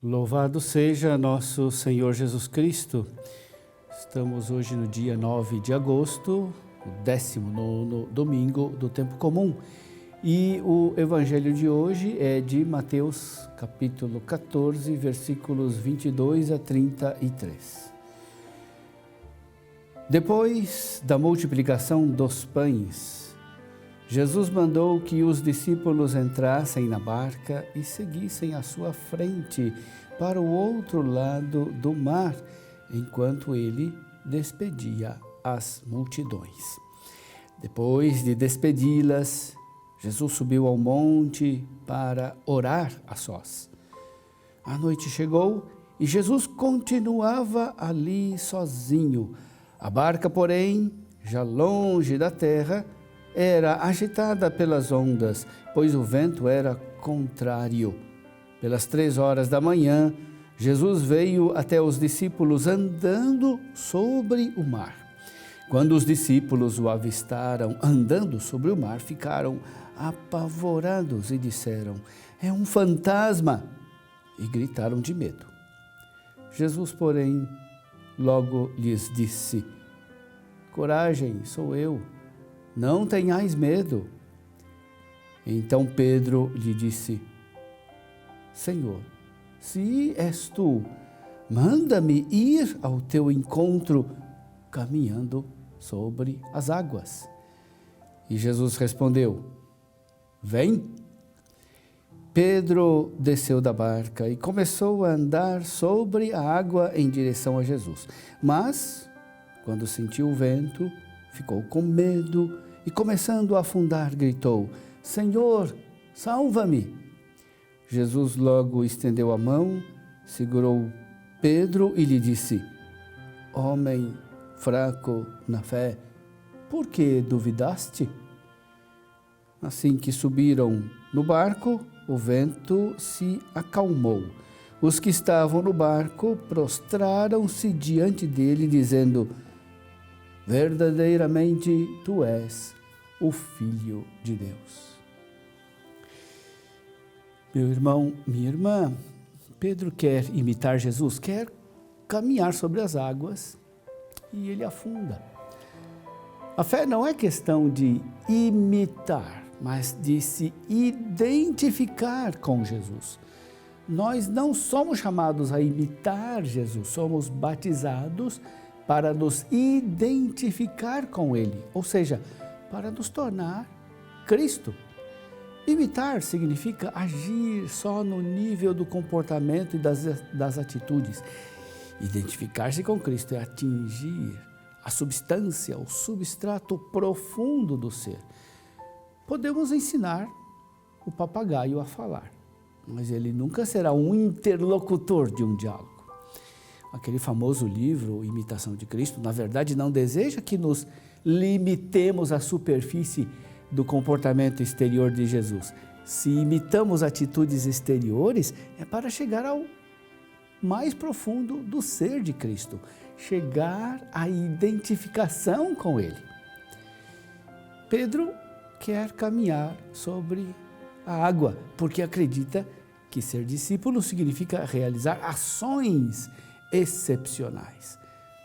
Louvado seja nosso Senhor Jesus Cristo. Estamos hoje no dia 9 de agosto, o 19º domingo do tempo comum. E o evangelho de hoje é de Mateus, capítulo 14, versículos 22 a 33. Depois da multiplicação dos pães, Jesus mandou que os discípulos entrassem na barca e seguissem à sua frente para o outro lado do mar, enquanto ele despedia as multidões. Depois de despedi-las, Jesus subiu ao monte para orar a sós. A noite chegou e Jesus continuava ali sozinho. A barca, porém, já longe da terra, era agitada pelas ondas, pois o vento era contrário. Pelas 3 horas da manhã, Jesus veio até os discípulos andando sobre o mar. Quando os discípulos o avistaram andando sobre o mar, ficaram apavorados e disseram: "É um fantasma!" e gritaram de medo. Jesus, porém, logo lhes disse: "Coragem, sou eu, não tenhais medo." Então Pedro lhe disse: "Senhor, se és tu, manda-me ir ao teu encontro caminhando sobre as águas." E Jesus respondeu: "Vem." Pedro desceu da barca e começou a andar sobre a água em direção a Jesus. Mas, quando sentiu o vento, ficou com medo e, começando a afundar, gritou: "Senhor, salva-me!" Jesus logo estendeu a mão, segurou Pedro e lhe disse: "Homem fraco na fé, por que duvidaste?" Assim que subiram no barco, o vento se acalmou. Os que estavam no barco prostraram-se diante dele, dizendo: "Verdadeiramente tu és o Filho de Deus." Meu irmão, minha irmã, Pedro quer imitar Jesus, quer caminhar sobre as águas e ele afunda. A fé não é questão de imitar, mas de se identificar com Jesus. Nós não somos chamados a imitar Jesus, somos batizados para nos identificar com Ele, ou seja, para nos tornar Cristo. Imitar significa agir só no nível do comportamento e das atitudes. Identificar-se com Cristo é atingir a substância, o substrato profundo do ser. Podemos ensinar o papagaio a falar, mas ele nunca será um interlocutor de um diálogo. Aquele famoso livro, Imitação de Cristo, na verdade não deseja que nos limitemos à superfície do comportamento exterior de Jesus. Se imitamos atitudes exteriores, é para chegar ao mais profundo do ser de Cristo, chegar à identificação com Ele. Pedro quer caminhar sobre a água, porque acredita que ser discípulo significa realizar ações excepcionais.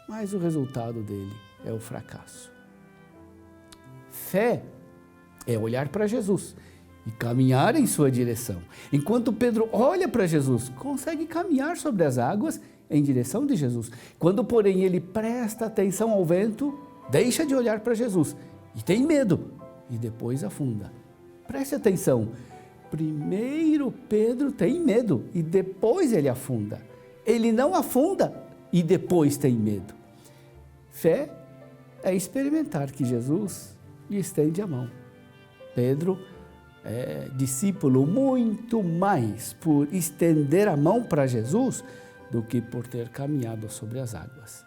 Mas o resultado dele é o fracasso. Fé é olhar para Jesus e caminhar em sua direção. Enquanto Pedro olha para Jesus, consegue caminhar sobre as águas em direção de Jesus. Quando, porém, ele presta atenção ao vento, deixa de olhar para Jesus e tem medo e depois afunda. Preste atenção. Primeiro Pedro tem medo e depois ele afunda. Ele não afunda e depois tem medo. Fé é experimentar que Jesus lhe estende a mão. Pedro é discípulo muito mais por estender a mão para Jesus do que por ter caminhado sobre as águas.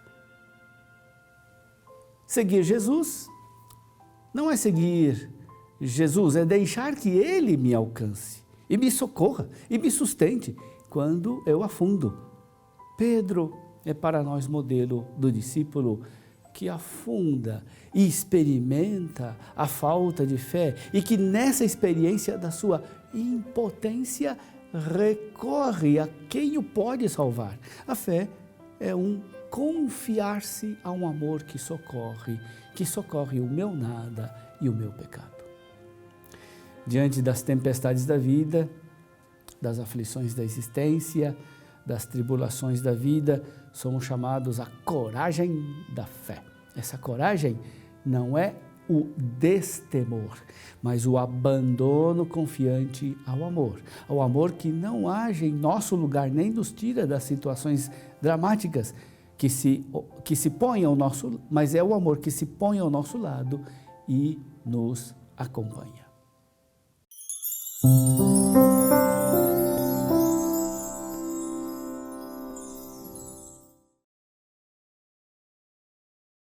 Seguir Jesus não é seguir Jesus, é deixar que Ele me alcance e me socorra e me sustente quando eu afundo. Pedro é para nós modelo do discípulo que afunda e experimenta a falta de fé e que nessa experiência da sua impotência recorre a quem o pode salvar. A fé é um confiar-se a um amor que socorre o meu nada e o meu pecado. Diante das tempestades da vida, das aflições da existência, das tribulações da vida, somos chamados à coragem da fé. Essa coragem não é o destemor, mas o abandono confiante ao amor que não age em nosso lugar, nem nos tira das situações dramáticas que se põe ao nosso, mas é o amor que se põe ao nosso lado e nos acompanha.